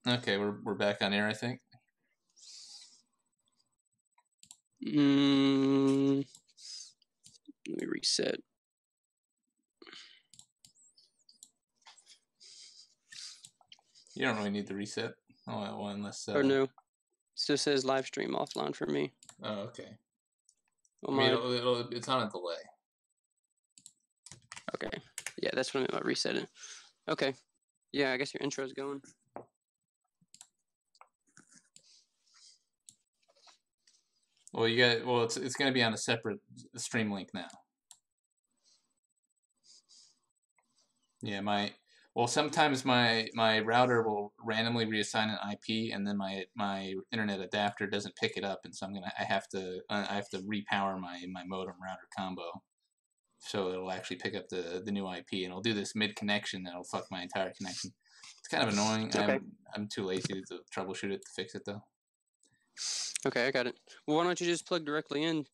Okay, we're back on air, I think. Let me reset. You don't really need the reset. Oh, well, unless. Or no, it still says live stream offline for me. Oh, okay. Oh, I mean, it's on a delay. Okay. Yeah, that's what I meant by resetting. Okay. Yeah, I guess your intro's going. Well, it's going to be on a separate stream link now. Yeah, sometimes my router will randomly reassign an IP, and then my internet adapter doesn't pick it up, and so I have to repower my modem router combo, so it'll actually pick up the new IP, and it'll do this mid connection, and it'll fuck my entire connection. It's kind of annoying. Okay. I'm too lazy to troubleshoot it to fix it though. Okay, I got it. Well, why don't you just plug directly in to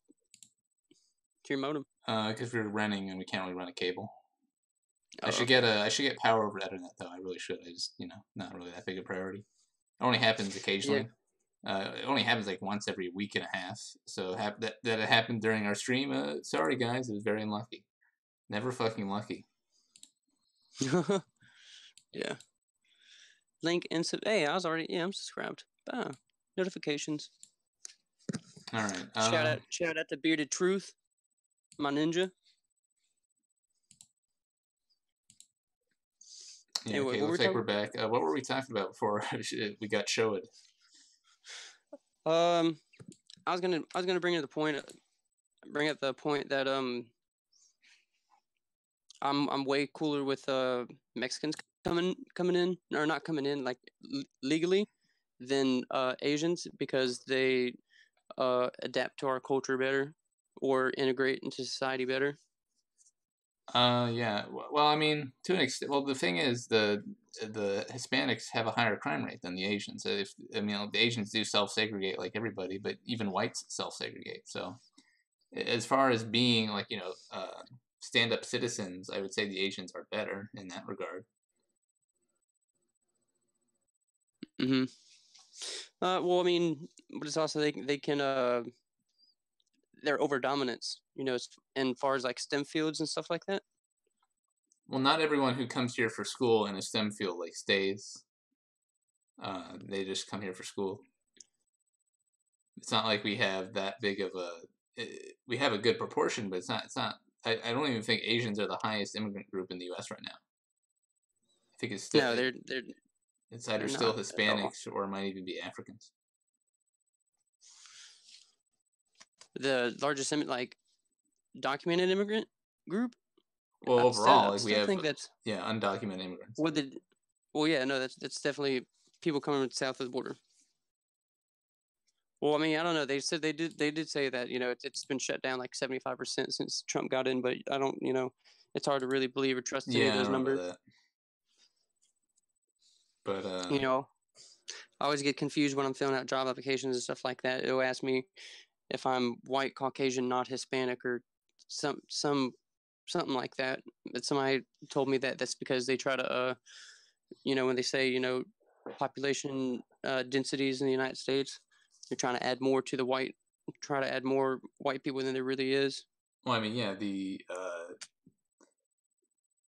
your modem? Because we're renting and we can't really run a cable. Oh, I should get power over Ethernet though. I really should. I just not really that big a priority. It only happens occasionally. Yeah. It only happens like once every week and a half. So that it happened during our stream. Sorry guys, it was very unlucky. Never fucking lucky. Yeah. Link instant. Hey, I'm subscribed. Notifications. All right. Shout out to Bearded Truth, my ninja. Yeah, anyway, okay, looks like we're back. What were we talking about before we got showed? I was gonna bring up the point that I'm way cooler with Mexicans coming in, or not coming in, like legally, than Asians, because they adapt to our culture better or integrate into society better. Yeah. Well, I mean, to an extent. Well, the thing is, the Hispanics have a higher crime rate than the Asians. The Asians do self-segregate like everybody, but even whites self-segregate. So, as far as being like stand-up citizens, I would say the Asians are better in that regard. Mm-hmm. Well, I mean, but it's also they can they're over dominance, in far as like STEM fields and stuff like that. Well, not everyone who comes here for school in a STEM field like stays. They just come here for school. It's not like we have that big of we have a good proportion, but it's not. I don't even think Asians are the highest immigrant group in the U.S. right now. I think it's still it's either still Hispanics or it might even be Africans. The largest documented immigrant group. Well, overall, we have undocumented immigrants. That's definitely people coming south of the border. Well, I mean, I don't know. They said they did say that it's been shut down like 75% since Trump got in, but I don't it's hard to really believe or trust any of those numbers. That. But I always get confused when I'm filling out job applications and stuff like that. It'll ask me if I'm white, Caucasian, not Hispanic, or something like that. But somebody told me that that's because they try to, when they say, population densities in the United States, they're trying to add more to try to add more white people than there really is. Well, I mean, yeah,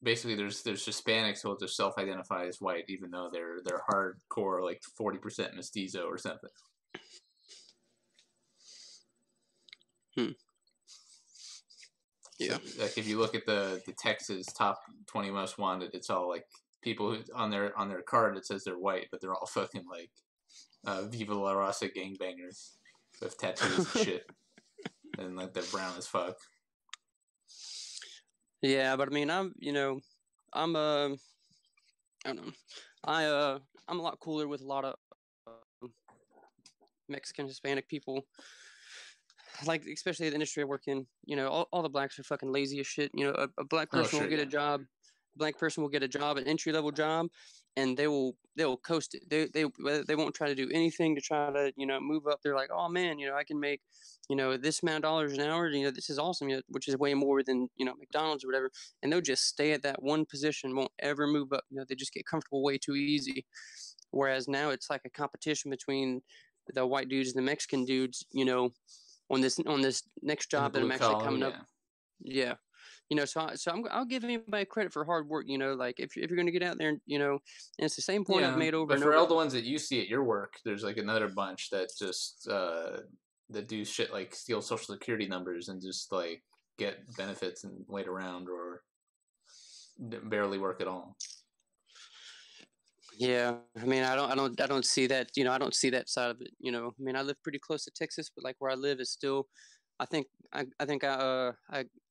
basically there's Hispanics who will just self-identify as white, even though they're hardcore, like 40% mestizo or something. Yeah. So, like if you look at the Texas top 20 most wanted, it's all like people who on their card it says they're white, but they're all fucking like Viva La Raza gangbangers with tattoos and shit, and like they're brown as fuck. Yeah, but I mean, I don't know. I'm a lot cooler with a lot of Mexican, Hispanic people. Like, especially the industry I work in, all the blacks are fucking lazy as shit. A black person will get a job. A black person will get a job, an entry level job, and they'll coast it. They won't try to do anything to try to move up. They're like, oh man, I can make this amount of dollars an hour. This is awesome. Which is way more than McDonald's or whatever. And they'll just stay at that one position, won't ever move up. They just get comfortable way too easy. Whereas now it's like a competition between the white dudes and the Mexican dudes, on this next In the job that blue I'm actually collar, coming up. yeah. Yeah. I'll give anybody credit for hard work, like if you're going to get out there and, and it's the same point I've Yeah, made over but and for over. all the ones that you see at your work, there's like another bunch that just that do shit like steal social security numbers and just like get benefits and wait around or barely work at all. Yeah, I mean, I don't see that. I don't see that side of it. I mean, I live pretty close to Texas, but like where I live is still, I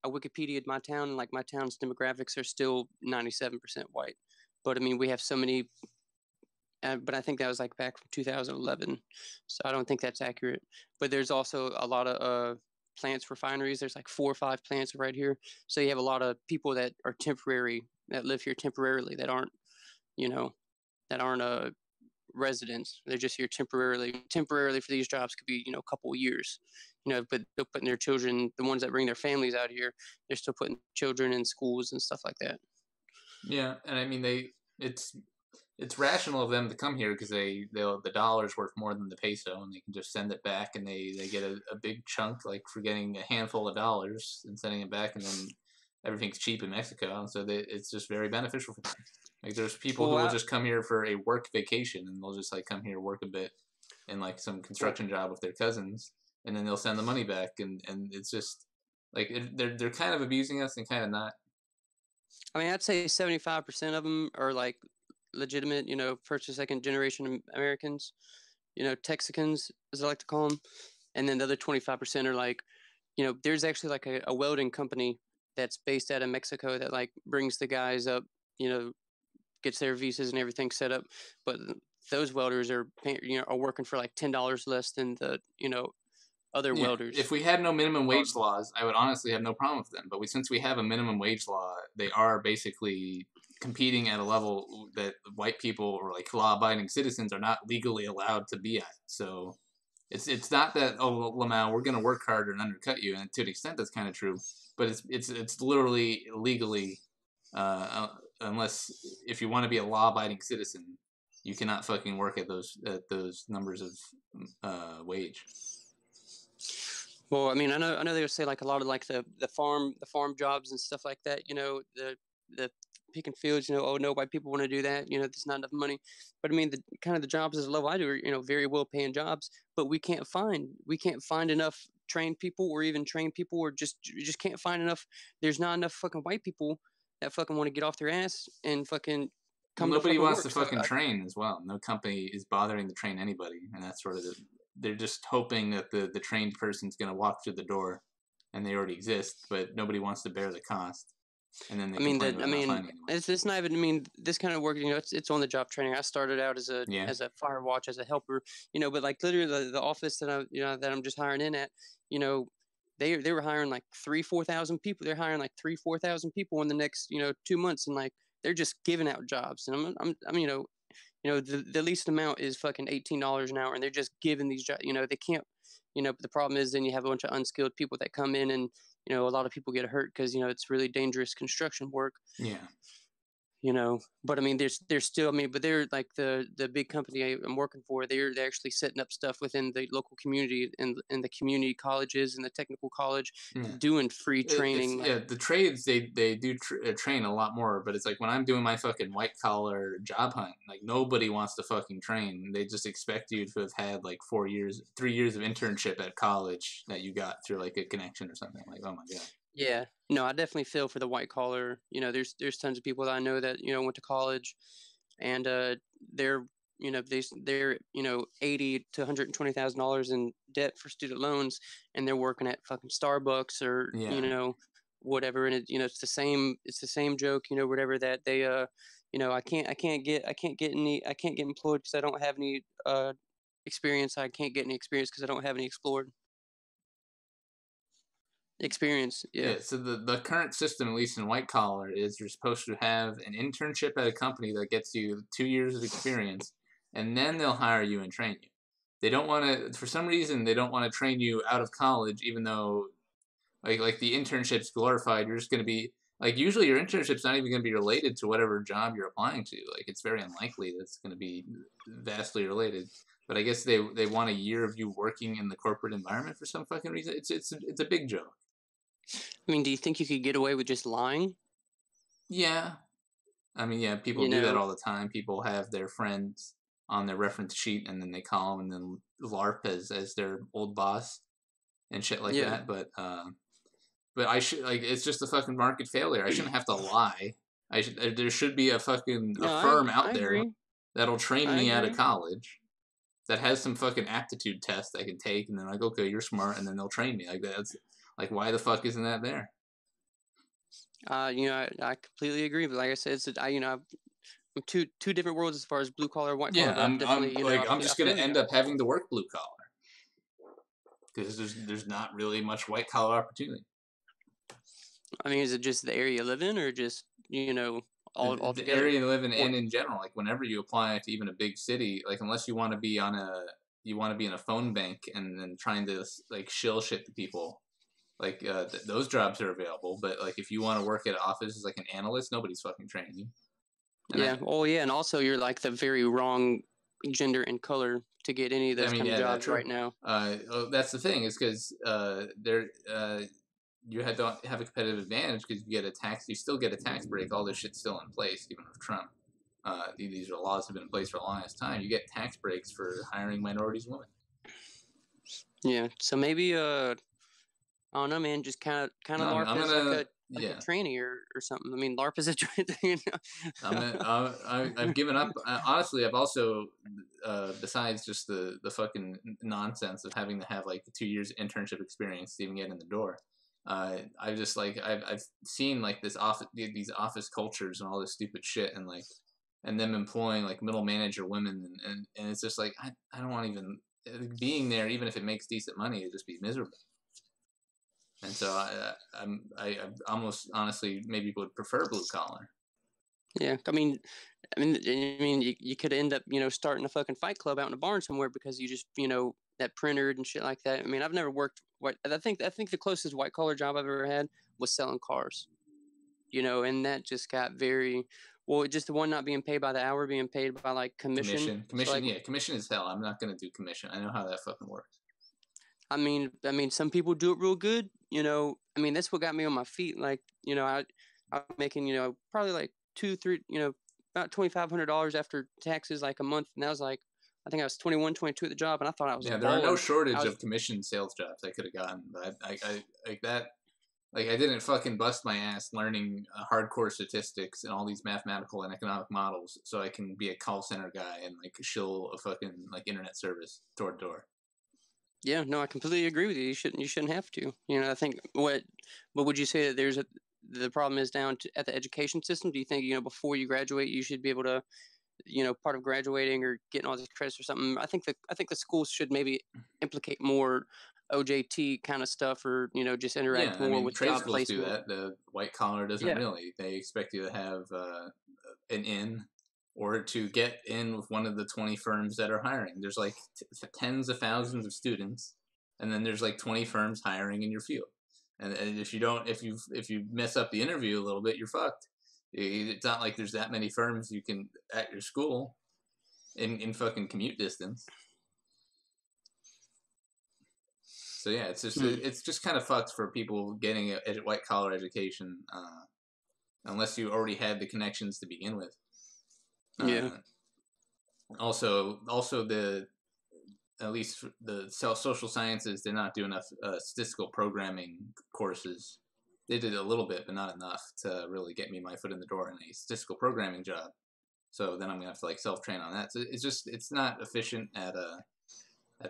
Wikipedia'd my town, and like my town's demographics are still 97% white. But I mean, we have so many. But I think that was like back from 2011, so I don't think that's accurate. But there's also a lot of plants, refineries. There's like 4 or 5 plants right here, so you have a lot of people that are temporary, that live here temporarily, you know, that aren't residents. They're just here temporarily. Temporarily for these jobs could be, a couple of years. But they're putting their children, the ones that bring their families out here, they're still putting children in schools and stuff like that. Yeah, and I mean it's rational of them to come here because the dollar's worth more than the peso, and they can just send it back, and they get a big chunk, like for getting a handful of dollars and sending it back, and then everything's cheap in Mexico, and so it's just very beneficial for them. Like there's people who Well, will just come here for a work vacation, and they'll just like come here work a bit in like some well, construction job with their cousins, and then they'll send the money back, and it's just like they're kind of abusing us and kind of not. I mean, I'd say 75% of them are like legitimate, first or second generation Americans, Texicans, as I like to call them. And then the other 25% are like, there's actually like a welding company that's based out of Mexico that like brings the guys up, gets their visas and everything set up. But those welders are working for like $10 less than the, other Yeah, welders. if we had no minimum wage laws, I would honestly have no problem with them. But since we have a minimum wage law, they are basically competing at a level that white people or like law-abiding citizens are not legally allowed to be at. So it's not that, oh, Lamau, we're going to work harder and undercut you, and to an extent that's kind of true. But it's literally legally, unless if you want to be a law-abiding citizen, you cannot fucking work at those numbers of wage. Well, I mean, I know they would say like a lot of like the farm jobs and stuff like that. The picking fields. Oh no, white people want to do that. There's not enough money. But I mean, the kind of the jobs as low I do are very well paying jobs, but we can't find enough trained people or even trained people or just can't find enough. There's not enough fucking white people that fucking want to get off their ass and fucking Well, come to nobody fucking wants to work. So fucking train as well. No company is bothering to train anybody, and that's sort of they're just hoping that the trained person's going to walk through the door, and they already exist, but nobody wants to bear the cost, and then they complain about not finding anyone. it's not even. I mean, this kind of work. It's on the job training. I started out as a Yeah, as a fire watch as a helper. But like literally the office that I'm just hiring in at. You know, they were hiring like 3,000-4,000 people. They're hiring like 3,000-4,000 people in the next 2 months, and like they're just giving out jobs. And I'm the least amount is fucking $18 an hour, and they're just giving these jobs. They can't. But the problem is then you have a bunch of unskilled people that come in and a lot of people get hurt because it's really dangerous construction work. yeah. But I mean, there's still, I mean, but they're like the big company I'm working for. They're actually setting up stuff within the local community and in the community colleges and the technical college, Yeah. doing free It's training. yeah, the trades they do train a lot more, but it's like when I'm doing my fucking white collar job hunt, like nobody wants to fucking train. They just expect you to have had like 3 years of internship at college that you got through like a connection or something. Like, oh my god. Yeah, no, I definitely feel for the white collar. There's tons of people that I know that went to college, and they're they're 80 to $120,000 in debt for student loans, and they're working at fucking Starbucks or Yeah. whatever, and it's the same joke, whatever, that they I can't get employed because I don't have any experience. I can't get any experience because I don't have any explored experience. Yeah. Yeah, so the current system, at least in white collar, is you're supposed to have an internship at a company that gets you 2 years of experience, and then they'll hire you and train you. They don't want to, for some reason, they don't want to train you out of college, even though like the internship's glorified. You're just going to be Like, usually your internship's not even going to be related to whatever job you're applying to. Like, it's very unlikely that it's going to be vastly related. But I guess they want a year of you working in the corporate environment for some fucking reason. It's a big joke. I mean, do you think you could get away with just lying? Yeah. I mean, yeah, people do that all the time. People have their friends on their reference sheet, and then they call them and then LARP as their old boss and shit like that. But I should, like, it's just a fucking market failure. I shouldn't have to lie. There should be a fucking firm out there that'll train me out of college that has some fucking aptitude test I can take, and then like, okay, you're smart, and then they'll train me. Like, that's like, why the fuck isn't that there? You know, I completely agree. But like I said, I'm two different worlds as far as blue collar, white collar. Yeah, I'm just gonna end up having to work blue collar because there's not really much white collar opportunity. I mean, is it just the area you live in, or just all the area you live in, and in general, like whenever you apply to even a big city, like unless you want to be in a phone bank and then trying to like shill shit to people, like those jobs are available. But like if you want to work at an office as like an analyst, nobody's fucking training you. And also you're like the very wrong gender and color to get any of those kind of jobs right now. That's the thing, is because you don't have a competitive advantage because you still get a tax break. All this shit's still in place, even with Trump. These are laws have been in place for the longest time. You get tax breaks for hiring minorities and women. Yeah, so maybe I don't know, man. Just kind of LARP as like a trainee or something. I mean, LARP is a trainee. I've given up. Honestly, I've also, besides just the fucking nonsense of having to have like 2 years internship experience to even get in the door. I've seen like these office cultures and all this stupid shit, and them employing like middle manager women, and it's just like I don't want even being there, even if it makes decent money, it'd just be miserable. And so I almost honestly maybe would prefer blue collar. Yeah, I mean, you could end up starting a fucking fight club out in a barn somewhere because you just that printer and shit like that. I mean, I've never worked. I think the closest white collar job I've ever had was selling cars. And that just got very well. Just the one not being paid by the hour, being paid by like commission. Commission is hell. I'm not gonna do commission. I know how that fucking works. I mean, some people do it real good. I mean, that's what got me on my feet. Like, I'm making probably like about $2,500 after taxes, like a month, and that was like, I think I was 21, 22 at the job, and I thought I was. Yeah, there are no shortage of commission sales jobs I could have gotten, but I like that. Like, I didn't fucking bust my ass learning hardcore statistics and all these mathematical and economic models so I can be a call center guy and like shill a fucking like internet service door to door. Yeah, no, I completely agree with you. You shouldn't have to. I think what would you say that the problem is down at the education system? Do you think before you graduate you should be able to part of graduating or getting all these credits or something? I think the schools should maybe implicate more OJT kind of stuff, or just interact more with trade job schools placement. do that. The white collar doesn't really. They expect you to have an in or to get in with one of the 20 firms that are hiring. There's like tens of thousands of students, and then there's like 20 firms hiring in your field. And if you mess up the interview a little bit, you're fucked. It's not like there's that many firms you can at your school in fucking commute distance. So yeah, it's just kind of fucked for people getting a white collar education, unless you already had the connections to begin with. Also, at least the social sciences, they're not doing enough statistical programming courses. They did a little bit, but not enough to really get me my foot in the door in a statistical programming job. So then I'm gonna have to like self train on that. So it's not efficient at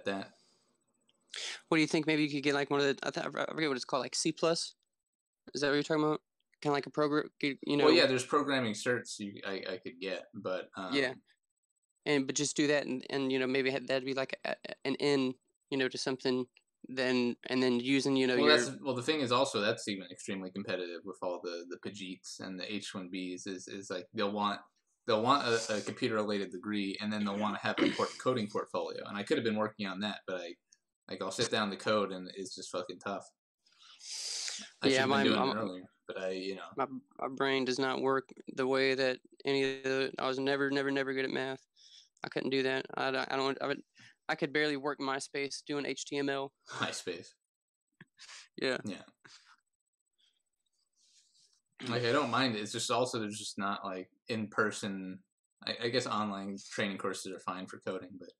that. What do you think? Maybe you could get like one of the I forget what it's called, like C+. Is that what you're talking about? Kind of like a program, Well, yeah, there's programming certs I could get, but but just do that, and maybe that'd be like an in to something. Then using the thing is also that's even extremely competitive with all the Pajits and the H1Bs is like they'll want a computer related degree, and then they'll want to have a coding portfolio, and I could have been working on that, but I'll sit down to code and it's just fucking tough. I should have been doing it earlier, but my brain does not work the way that I was never good at math. I couldn't do that. I could barely work MySpace doing HTML. MySpace. Yeah. Yeah. Like, I don't mind it. It's just also there's just not like in person. I guess online training courses are fine for coding, but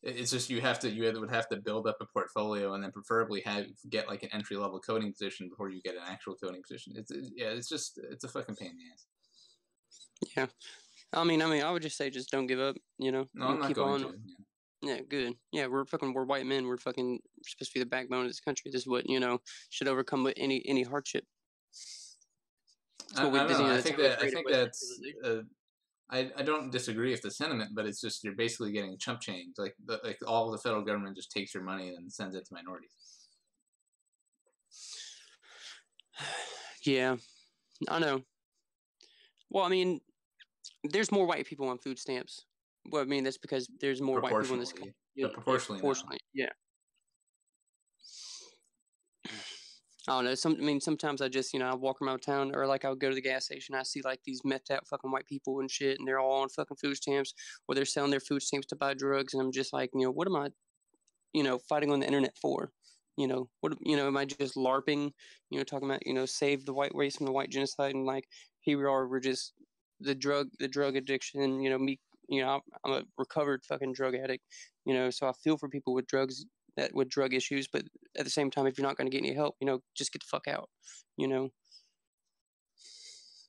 it's just you would have to build up a portfolio and then preferably get like an entry level coding position before you get an actual coding position. It's a fucking pain in the ass. Yeah. I mean, I would just say just don't give up. No, I'm not keep going on. to. Yeah, good. Yeah, we're white men. We're supposed to be the backbone of this country. This is what should overcome with any hardship. I don't know. I think that's. I don't disagree with the sentiment, but it's just you're basically getting chump change. Like all the federal government just takes your money and sends it to minorities. Yeah, I know. Well, I mean, there's more white people on food stamps. Well, I mean, that's because there's more white people in this country. But proportionally, yeah. I don't know. Sometimes I just, I walk around town, or like I'll go to the gas station. I see like these methed out fucking white people and shit, and they're all on fucking food stamps, or they're selling their food stamps to buy drugs. And I'm just like, what am I, fighting on the internet for? What, am I just LARPing? Talking about, save the white race from the white genocide, and like here we are, we're just the drug addiction. Me, I'm a recovered fucking drug addict. So I feel for people with with drug issues, but at the same time, if you're not going to get any help, just get the fuck out.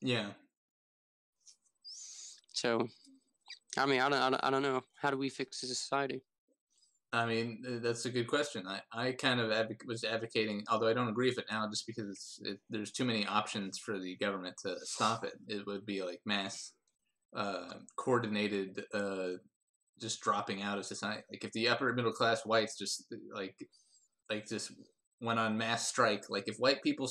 Yeah. So, I mean, I don't know. How do we fix the society? I mean, that's a good question. I kind of was advocating, although I don't agree with it now, just because there's too many options for the government to stop it. It would be like mass, coordinated, just dropping out of society. Like if the upper middle class whites just just went on mass strike, like if white people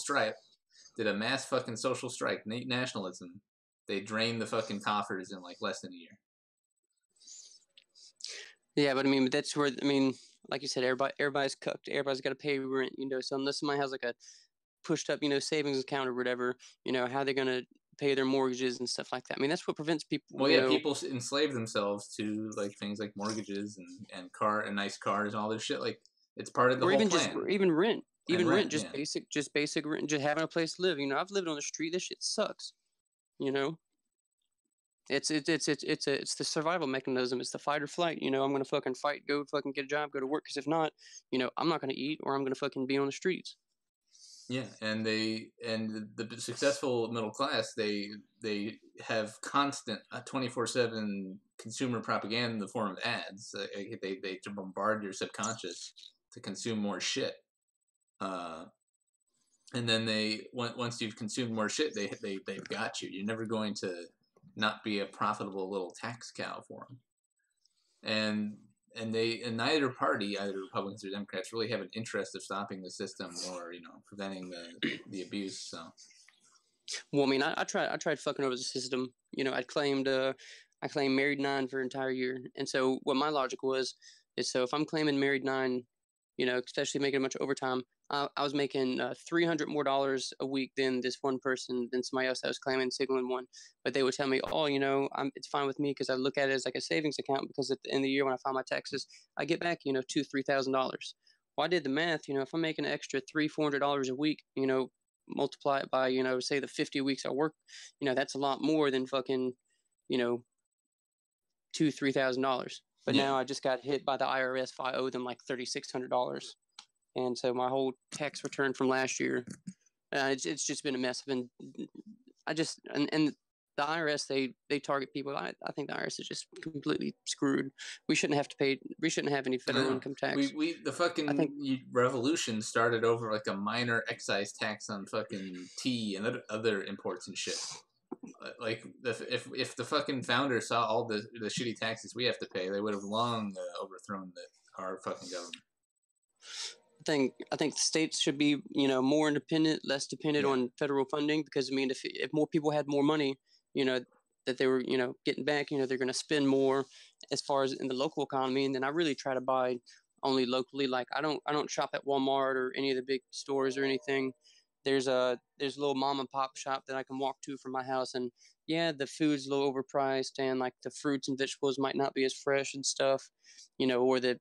did a mass fucking social strike, nationalism, they drain the fucking coffers in like less than a year. Yeah, but that's where, like you said, everybody's cooked. Everybody's got to pay rent, so unless somebody has like a pushed up, savings account or whatever, how they're going to pay their mortgages and stuff like that. That's what prevents people. Well, yeah, people enslave themselves to like things like mortgages and nice cars and all this shit. Like it's part of the whole plan. Or even rent, just basic rent, just having a place to live. I've lived on the street. This shit sucks. It's the survival mechanism. It's the fight or flight. I'm gonna fucking fight, go fucking get a job, go to work. Because if not, I'm not gonna eat, or I'm gonna fucking be on the streets. Yeah, and the successful middle class, they have constant 24/7 consumer propaganda in the form of ads. They bombard your subconscious to consume more shit. And then once you've consumed more shit, they've got you. You're never going to not be a profitable little tax cow for them. And neither party, either Republicans or Democrats, really have an interest of stopping the system or preventing the abuse. So, well, I tried fucking over the system. I claimed married 9 for an entire year, and so what my logic is so if I'm claiming married 9, especially making much overtime, I was making $300 more a week than this one person, than somebody else that was claiming single and one. But they would tell me, oh, it's fine with me because I look at it as like a savings account, because at the end of the year when I file my taxes, I get back, $2,000-$3,000. Well, I did the math. If I'm making an extra $300-$400 a week, multiply it by, say the 50 weeks I work, that's a lot more than fucking, $2,000-$3,000. But now I just got hit by the IRS if I owe them like $3,600. And so my whole tax return from last year, it's just been a mess. And the IRS, they target people. I think the IRS is just completely screwed. We shouldn't have any federal income tax. The fucking revolution started over like a minor excise tax on fucking tea and other imports and shit. Like if the fucking founders saw all the shitty taxes we have to pay, they would have long overthrown our fucking government. I think the states should be more independent, less dependent on federal funding, because if more people had more money, that they were getting back, they're going to spend more as far as in the local economy. And then I really try to buy only locally. Like I don't shop at Walmart or any of the big stores or anything. there's a little mom and pop shop that I can walk to from my house, and yeah, the food's a little overpriced, and like the fruits and vegetables might not be as fresh and stuff, or the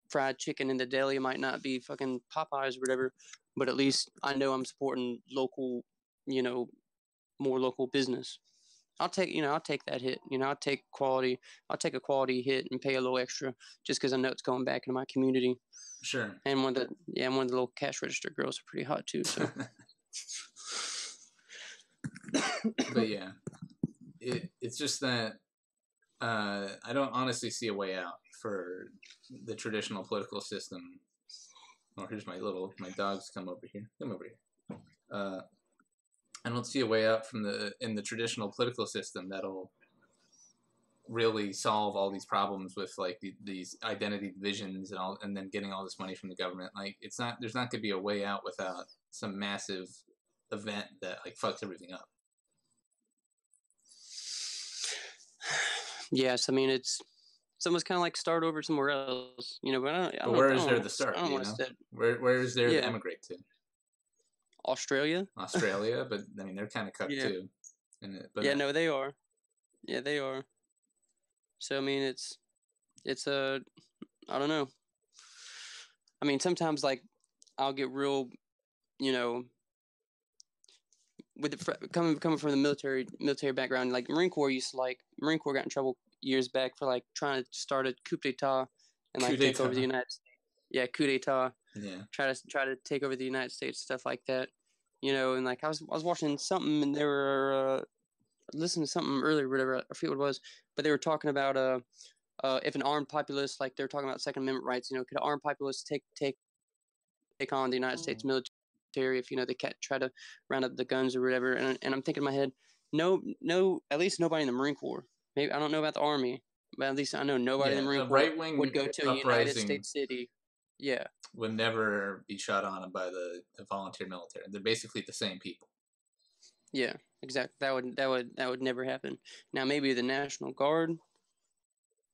fried chicken in the deli might not be fucking Popeyes or whatever, but at least I know I'm supporting local, more local business. I'll take that hit. I'll take a quality hit and pay a little extra just because I know it's going back into my community. Sure. And one of the little cash register girls are pretty hot too. So, but yeah, it's just that I don't honestly see a way out for the traditional political system. Oh, here's my dogs come over here. Come over here. I don't see a way out in the traditional political system that'll really solve all these problems with like these identity divisions and then getting all this money from the government. Like there's not going to be a way out without some massive event that like fucks everything up. Yes, I mean it's almost kind of like start over somewhere else, But where is there to start? I don't want to say where is there to emigrate to? Australia, but I mean they're kind of cut too. No, they are. Yeah, they are. So I mean, it's I don't know. I mean, sometimes like I'll get real, with coming from the military background. Like Marine Corps Marine Corps got in trouble years back for like trying to start a coup d'état and like take over the United States. Yeah, coup d'état. Yeah. Try to take over the United States, stuff like that. And like I was watching something and they were listening to something earlier, whatever I forget what it was, but they were talking about if an armed populace, like they're talking about Second Amendment rights, could an armed populace take on the United States military if they can't try to round up the guns or whatever? And I'm thinking in my head, no, at least nobody in the Marine Corps. Maybe I don't know about the Army, but at least I know nobody in the Marine Corps would go to a United States city. Yeah, would never be shot on by the volunteer military. They're basically the same people. Yeah, exactly. That would never happen. Now maybe the National Guard.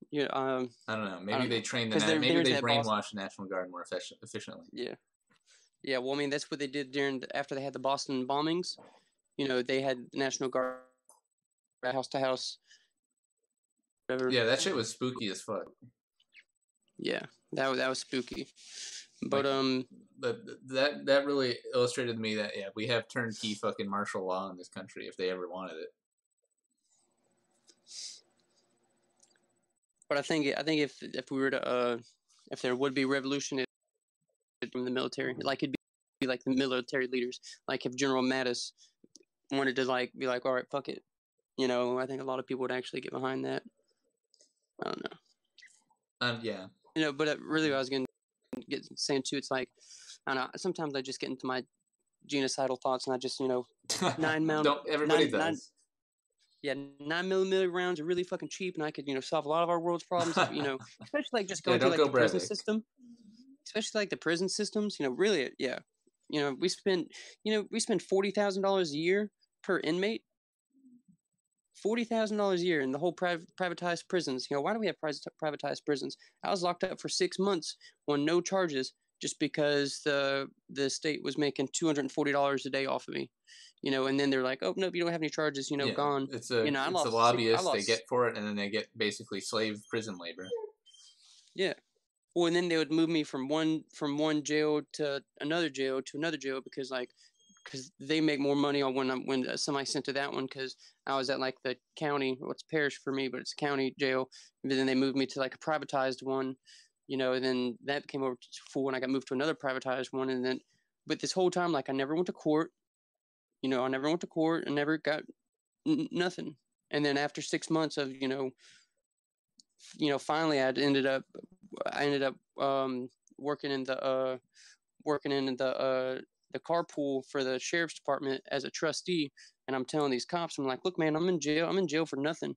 Yeah, I don't know. Maybe they train maybe they brainwash the National Guard more efficiently. Yeah, yeah. Well, I mean that's what they did after they had the Boston bombings. They had the National Guard house to house. Whatever. Yeah, that shit was spooky as fuck. Yeah, that was spooky. But but that really illustrated to me that we have turnkey fucking martial law in this country if they ever wanted it. But I think if we were to if there would be revolution from the military, like it'd be like the military leaders, like if General Mattis wanted to like be like, all right, fuck it, I think a lot of people would actually get behind that. I don't know. Yeah. But really, I was gonna get saying too. It's like I don't know. Sometimes I just get into my genocidal thoughts, and I just 9 mil. Everybody does. 9mm rounds are really fucking cheap, and I could solve a lot of our world's problems. Especially like just going through like the prison system, especially like the prison systems. Really, yeah. We spend $40,000 a year per inmate. $40,000 a year in the whole privatized prisons. Why do we have privatized prisons? I was locked up for 6 months on no charges just because the state was making $240 a day off of me. And then they're like, oh nope, you don't have any charges. Gone. It's a lobbyist. They get for it, and then they get basically slave prison labor. Yeah. Well, and then they would move me from one jail to another jail because they make more money on when somebody sent to that one because I was at like the county, well, it's parish for me, but it's county jail. And then they moved me to like a privatized one, and then that became over full and I got moved to another privatized one. And then, but this whole time, like I never went to court, I never went to court and never got nothing. And then after 6 months of, finally I ended up working in the carpool for the sheriff's department as a trustee. And I'm telling these cops, I'm like, look, man, I'm in jail for nothing.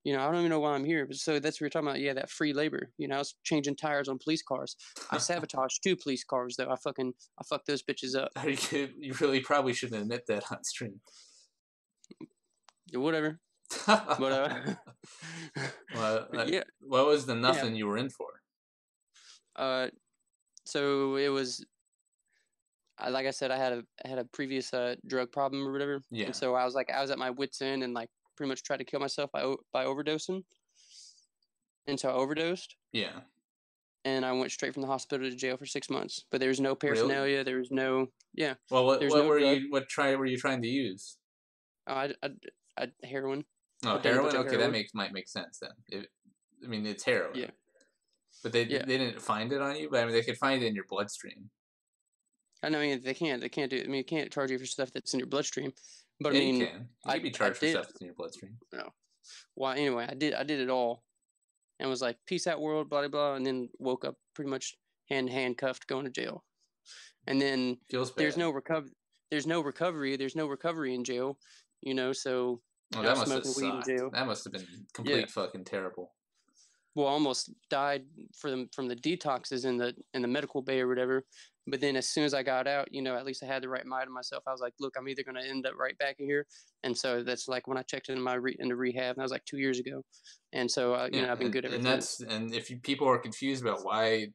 I don't even know why I'm here. But so that's what you're talking about. Yeah, that free labor. I was changing tires on police cars. I sabotaged 2 police cars though. I fucked those bitches up. You really probably shouldn't admit that on stream. Whatever. But yeah. What was the nothing you were in for? So it was like I said, I had a previous drug problem or whatever, Yeah. and so I was at my wits' end and like pretty much tried to kill myself by overdosing, and so I overdosed, Yeah. and I went straight from the hospital to jail for 6 months. But there was no Really? paraphernalia, there was no Well, there's what no were drug. you were you trying to use? I heroin. Oh, I've done a bunch heroin. of Okay, that heroin. might make sense then. I mean, it's heroin, Yeah, but yeah. they didn't find it on you. But I mean, they could find it in your bloodstream. I know. I mean, they can't. They can't do. I mean, you can't charge you for stuff that's in your bloodstream. But I Yeah, you mean, can. You can be I charged for did. stuff that's in your bloodstream. No. Well, anyway, I did it all, and was like, peace out, world, blah blah blah, and then woke up pretty much handcuffed, going to jail. And then Feels there's bad. no recovery. There's no recovery. There's no recovery in jail. So Oh, I that was must have smoking weed in sucked. jail. That must have been Yeah. complete fucking terrible. Well, I almost died from the detoxes in the medical bay or whatever. But then as soon as I got out, at least I had the right mind of myself. I was like, look, I'm either going to end up right back in here. And so that's like when I checked into into rehab, and that was like 2 years ago. And so, Yeah, I've been good ever since. and if people are confused about why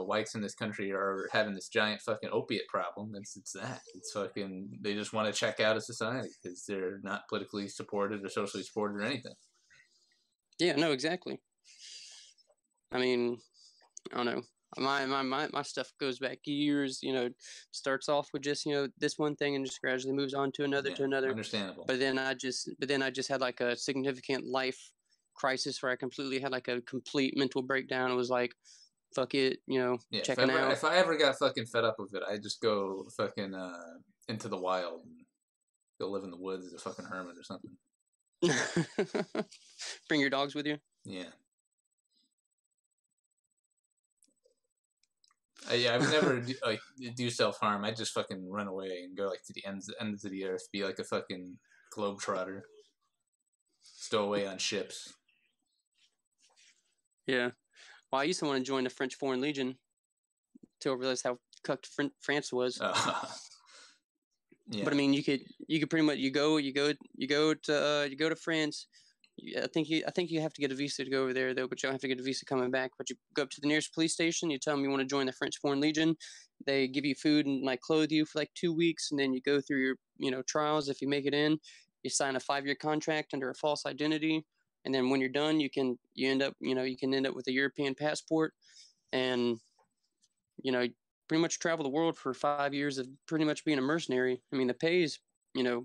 whites in this country are having this giant fucking opiate problem, it's fucking they just want to check out of society because they're not politically supported or socially supported or anything. Yeah, no, exactly. I mean, I don't know. My stuff goes back years. Starts off with just this one thing and just gradually moves on to another Yeah, to another. understandable. But then I just had like a significant life crisis where I completely had like a complete mental breakdown. It was like, fuck it, Yeah, checking out. if I ever got fucking fed up with it, I just go fucking into the wild and go live in the woods as a fucking hermit or something. Bring your dogs with you. Yeah. I would never do self harm. I'd just fucking run away and go like to the ends of the earth, be like a fucking globetrotter, stow away on ships. Yeah. Well, I used to want to join the French Foreign Legion till I realized how cucked France was. Yeah. But I mean, you could pretty much you go to France. I think you have to get a visa to go over there though, but you don't have to get a visa coming back. But you go up to the nearest police station, you tell them you want to join the French Foreign Legion. They give you food and like clothe you for like 2 weeks, and then you go through your trials. If you make it in, you sign a 5-year contract under a false identity, and then when you're done, you can end up with a European passport, and pretty much travel the world for 5 years of pretty much being a mercenary. I mean, the pay is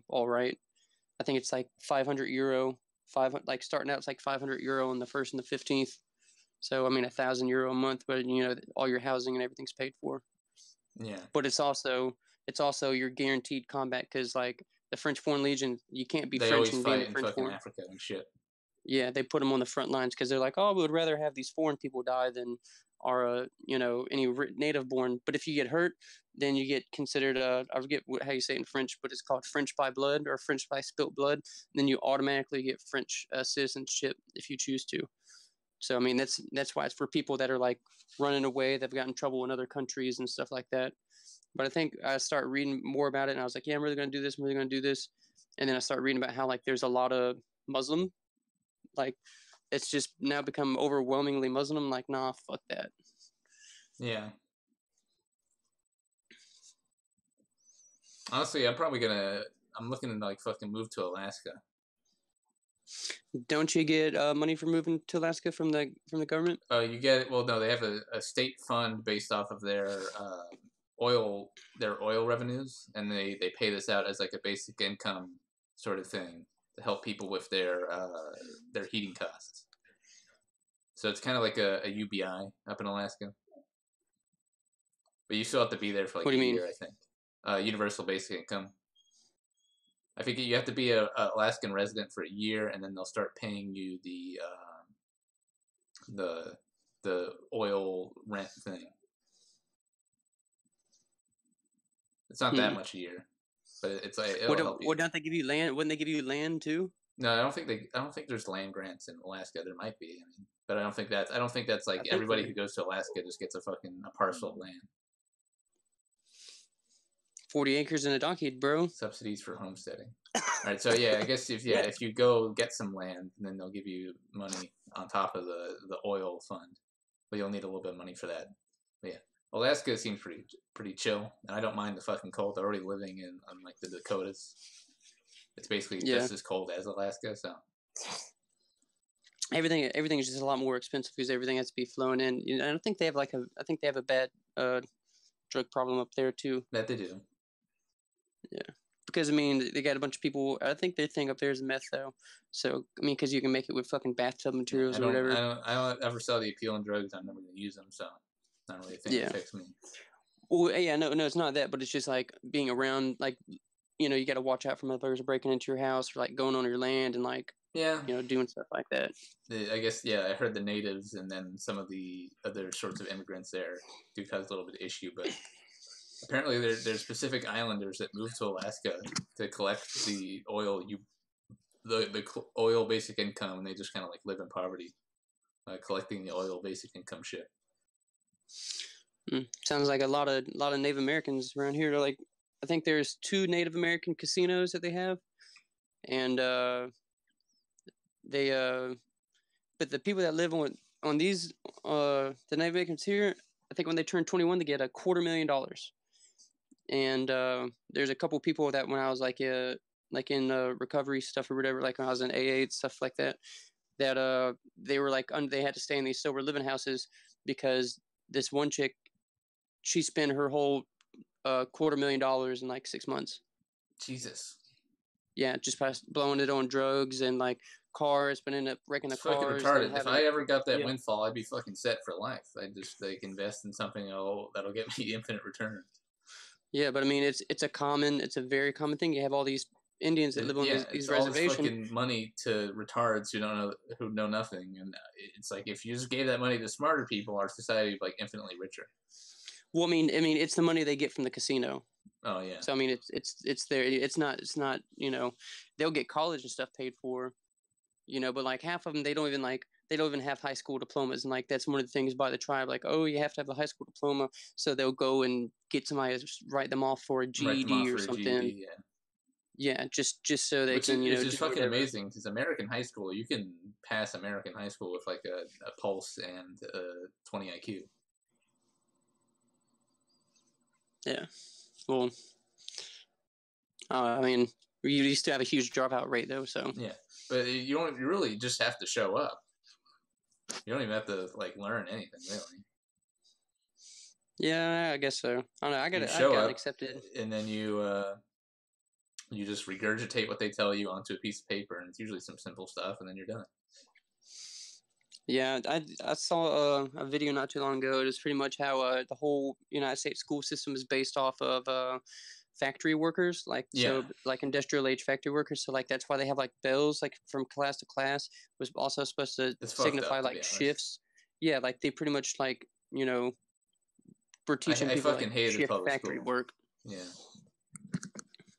all right. I think it's like 500 euro. Like starting out, it's like 500 euro on the first and the 15th. So I mean, 1,000 euro a month, but all your housing and everything's paid for. Yeah. But it's also your guaranteed combat because like the French Foreign Legion, you can't be They French always and be in fight the in French fucking Foreign. Africa and shit. Yeah, they put them on the front lines because they're like, oh, we would rather have these foreign people die than our any native born. But if you get hurt, then you get considered I forget how you say it in French, but it's called French by blood or French by spilt blood. And then you automatically get French citizenship if you choose to. So I mean that's why it's for people that are like running away, that've gotten in trouble in other countries and stuff like that. But I think I started reading more about it, and I was like, yeah, I'm really gonna do this. I'm really gonna do this. And then I started reading about how like there's a lot of Muslim, like it's just now become overwhelmingly Muslim. Like, nah, fuck that. Yeah. Honestly, I'm looking to like fucking move to Alaska. Don't you get money for moving to Alaska from the government? You get well, no, they have a state fund based off of their oil revenues, and they pay this out as like a basic income sort of thing to help people with their heating costs. So it's kind of like a UBI up in Alaska, but you still have to be there for like What do a you mean? year, I think. Universal basic income. I think you have to be a Alaskan resident for a year, and then they'll start paying you the oil rent thing. It's not that much a year, but it's like it'll help you. What don't they give you land? Wouldn't they give you land too? No, I don't think there's land grants in Alaska. There might be, but I don't think that's like everybody who goes to Alaska just gets a parcel of land. 40 acres and a donkey, bro. Subsidies for homesteading. All right, so yeah, I guess if you go get some land, then they'll give you money on top of the oil fund, but you'll need a little bit of money for that. But yeah, Alaska seems pretty chill, and I don't mind the fucking cold. They're already living in like the Dakotas. It's basically just as cold as Alaska, so everything is just a lot more expensive because everything has to be flown in. You know, I don't think they have I think they have a bad drug problem up there too. That they do. Yeah, because I mean they got a bunch of people. I think their thing up there is meth though. So I mean, because you can make it with fucking bathtub materials or whatever. I don't ever sell the appeal in drugs. I'm never gonna use them, so it's not really a thing that affects me. Well, yeah, no, it's not that, but it's just like being around, like, you know, you got to watch out for motherfuckers breaking into your house or like going on your land and like, you know, doing stuff like that. I guess, I heard the natives and then some of the other sorts of immigrants there do cause a little bit of issue, but apparently there's Pacific Islanders that move to Alaska to collect the oil the oil basic income, and they just kind of like live in poverty, collecting the oil basic income shit. Sounds like a lot of Native Americans around here. Like, I think there's 2 Native American casinos that they have, and but the people that live on these the Native Americans here, I think when they turn 21, they get $250,000. And there's a couple people that when I was like in recovery stuff or whatever, like when I was in AA stuff like that, that they were like they had to stay in these sober living houses because this one chick, she spent her whole $250,000 in like 6 months. Jesus. Yeah, just by blowing it on drugs and like cars, but ended up wrecking the cars. Fucking retarded. If I ever got that windfall, I'd be fucking set for life. I'd just like invest in something that'll get me infinite returns. Yeah, but I mean, it's a very common thing. You have all these Indians that live on these reservations. All this fucking money to retards who know nothing, and it's like if you just gave that money to smarter people, our society would be like infinitely richer. Well, I mean, it's the money they get from the casino. Oh yeah. So I mean, it's there. It's not you know, they'll get college and stuff paid for, you know, but like half of them they don't even have high school diplomas, and like that's one of the things by the tribe, like, oh, you have to have a high school diploma, so they'll go and get somebody to write them off for a GED or something. GED, yeah, just so they can, you know, it's just fucking amazing because American high school, you can pass American high school with like a pulse and 20 IQ. Yeah, well, I mean, we used to have a huge dropout rate though, so yeah, but you really just have to show up. You don't even have to like learn anything really. Yeah, I guess so. I don't know. I got accepted, and then you just regurgitate what they tell you onto a piece of paper, and it's usually some simple stuff, and then you're done. Yeah, I saw a video not too long ago. It was pretty much how the whole United States school system is based off of factory workers, so like industrial age factory workers. So like that's why they have like bells like from class to class, was also supposed to signify like shifts. Yeah, like they pretty much like, you know, were teaching people like shift factory work. Yeah,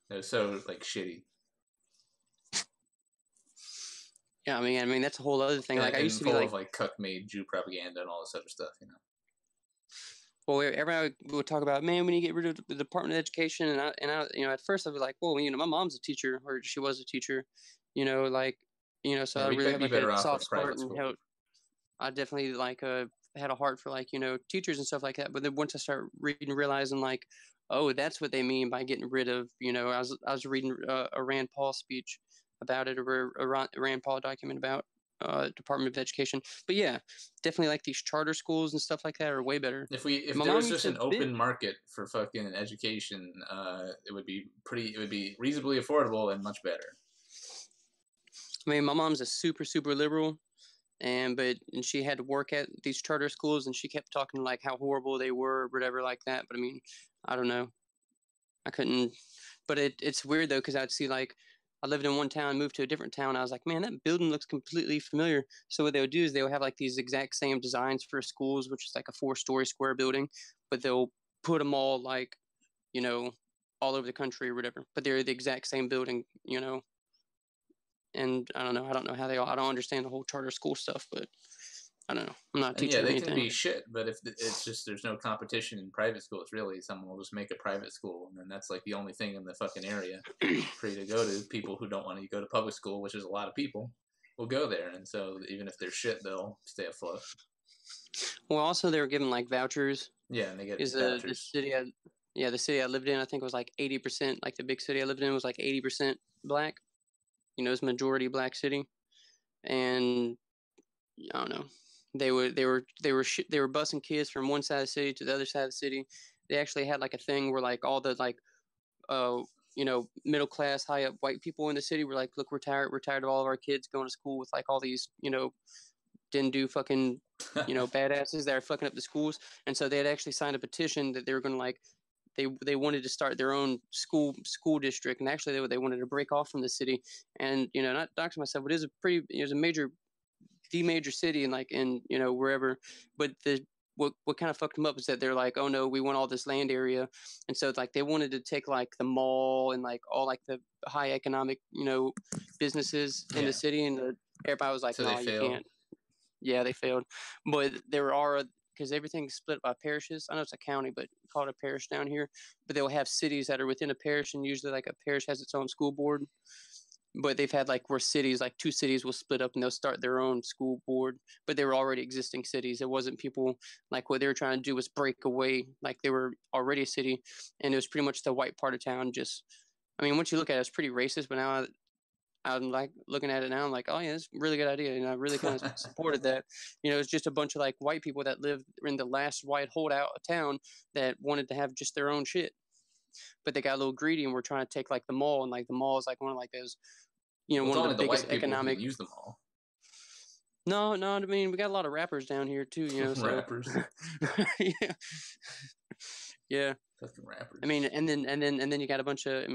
it was so like shitty. Yeah, I mean that's a whole other thing. Like I used to be like cuck-made Jew propaganda and all this other stuff, you know. Well, everybody would talk about, man, when you get rid of the Department of Education, and I, you know, at first I'd be like, well, you know, my mom's a teacher, or she was a teacher, you know, like, you know, so I really have like a soft spot and help. I definitely like had a heart for like, you know, teachers and stuff like that. But then once I start reading, realizing like, oh, that's what they mean by getting rid of, you know, I was reading a Rand Paul speech about it, or a Rand Paul document about Department of Education. But yeah, definitely like these charter schools and stuff like that are way better. If there was just an open market for fucking education, it would be reasonably affordable and much better. I mean, my mom's a super liberal, and she had to work at these charter schools, and she kept talking like how horrible they were or whatever like that. But I mean, I don't know, I couldn't. But it's weird though, because I'd see like, I lived in one town, moved to a different town. I was like, man, that building looks completely familiar. So what they would do is they would have like these exact same designs for schools, which is like a 4-story square building, but they'll put them all like, you know, all over the country or whatever. But they're the exact same building, you know. And I don't know how I don't understand the whole charter school stuff, but I don't know. I'm not teaching anything. Yeah, they can be shit, but if it's just there's no competition in private schools, really, someone will just make a private school, and then that's like the only thing in the fucking area for you to go to. People who don't want to go to public school, which is a lot of people, will go there, and so even if they're shit, they'll stay afloat. Well, also they were given like vouchers Yeah, and they get Is the vouchers. city the city I lived in, I think was like 80%. Like the big city I lived in was like 80% black. You know, it's majority black city, and I don't know. They were busing kids from one side of the city to the other side of the city. They actually had like a thing where like all the like uh middle class high up white people in the city were like, look, we're tired of all of our kids going to school with like all these didn't do fucking badasses that are fucking up the schools. And so they had actually signed a petition that they were going to like they wanted to start their own school district, and actually they wanted to break off from the city. And not doxing myself, but it was a major city, and like in wherever. But the what kind of fucked them up is that they're like, oh no, we want all this land area. And so like they wanted to take like the mall and like all like the high economic businesses in the city, and everybody was like, So no, they you failed. can't. Yeah, they failed. But there are, because everything's split by parishes. I know it's a county, but call it a parish down here. But they'll have cities that are within a parish, and usually like a parish has its own school board. But they've had like where cities, like two cities will split up and they'll start their own school board. But they were already existing cities. It wasn't people like what they were trying to do was break away. Like they were already a city, and it was pretty much the white part of town. Just, I mean, once you look at it, it's pretty racist. But now I'm like looking at it now, I'm like, oh yeah, it's a really good idea, and I really kind of supported that. It's just a bunch of like white people that lived in the last white holdout of town that wanted to have just their own shit, but they got a little greedy and were trying to take like the mall, and like the mall is like one of like those, Well, it's one of the only the biggest white people who economic. use them all. No, no, I mean we got a lot of rappers down here too, so Rappers. yeah, yeah. Fucking rappers. I mean, and then you got a bunch of,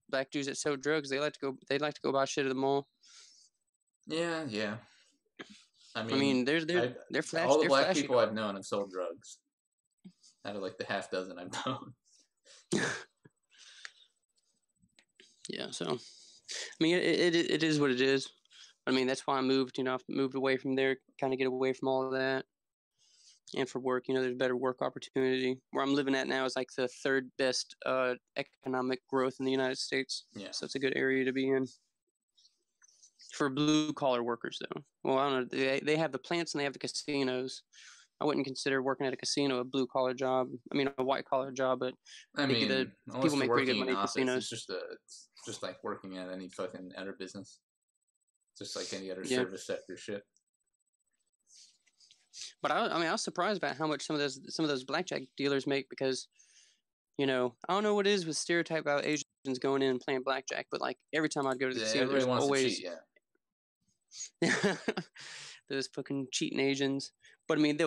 black dudes that sell drugs. They like to go buy shit at the mall. Yeah. I I mean, mean, they're all the black flashy. people I've known have sold drugs. Out of like the half dozen I've known. Yeah, so I mean, it is what it is. I mean, that's why I moved. I've moved away from there, kind of get away from all of that, and for work, there's better work opportunity. Where I'm living at now is like the third best economic growth in the United States. Yeah. So it's a good area to be in for blue collar workers, though. Well, I don't know. They have the plants and they have the casinos. I wouldn't consider working at a casino a blue collar job. I mean, a white collar job, but I mean, unless people you're make pretty good working in money at office, casinos. it's just like working at any fucking other business. Just like any other Yeah. service sector shit. But I was surprised about how much some of those blackjack dealers make, because, I don't know what it is with stereotype about Asians going in and playing blackjack, but like every time I'd go to the casino, everybody there's wants always to cheat, yeah. those fucking cheating Asians. But I mean,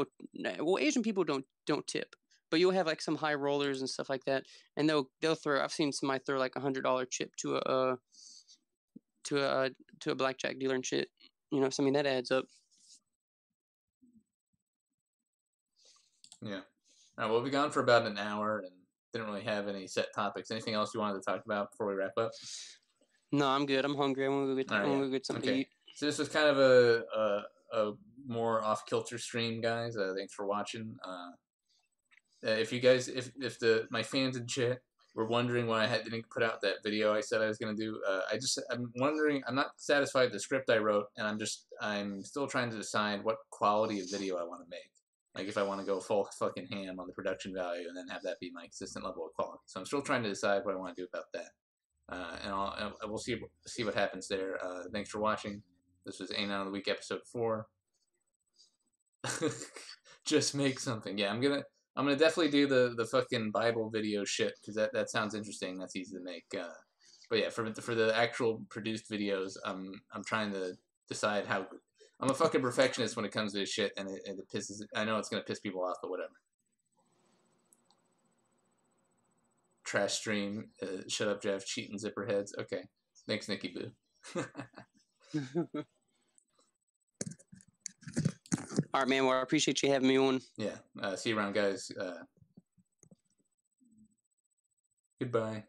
Asian people don't tip, but you'll have like some high rollers and stuff like that, and they'll throw. I've seen somebody throw like $100 chip to a blackjack dealer and shit. So I mean that adds up. Yeah. All right, well, we've gone for about an hour and didn't really have any set topics. Anything else you wanted to talk about before we wrap up? No, I'm good. I'm hungry. I want to go get something to eat. So this was kind of a more off kilter stream, guys. Thanks for watching. If you guys, if my fans in chat were wondering why I didn't put out that video I said I was gonna do, I'm wondering. I'm not satisfied with the script I wrote, and I'm still trying to decide what quality of video I want to make. Like if I want to go full fucking ham on the production value and then have that be my consistent level of quality. So I'm still trying to decide what I want to do about that. And we'll see what happens there. Thanks for watching. This was Anon of the Week, episode 4. Just make something. Yeah, I'm gonna definitely do the fucking Bible video shit, because that sounds interesting. That's easy to make. But yeah, for the actual produced videos, I'm trying to decide how. I'm a fucking perfectionist when it comes to this shit, and it pisses. I know it's gonna piss people off, but whatever. Trash stream. Shut up, Jeff. Cheating zipper heads. Okay. Thanks, Nikki Boo. All right, man. Well, I appreciate you having me on. Yeah. See you around, guys. Goodbye.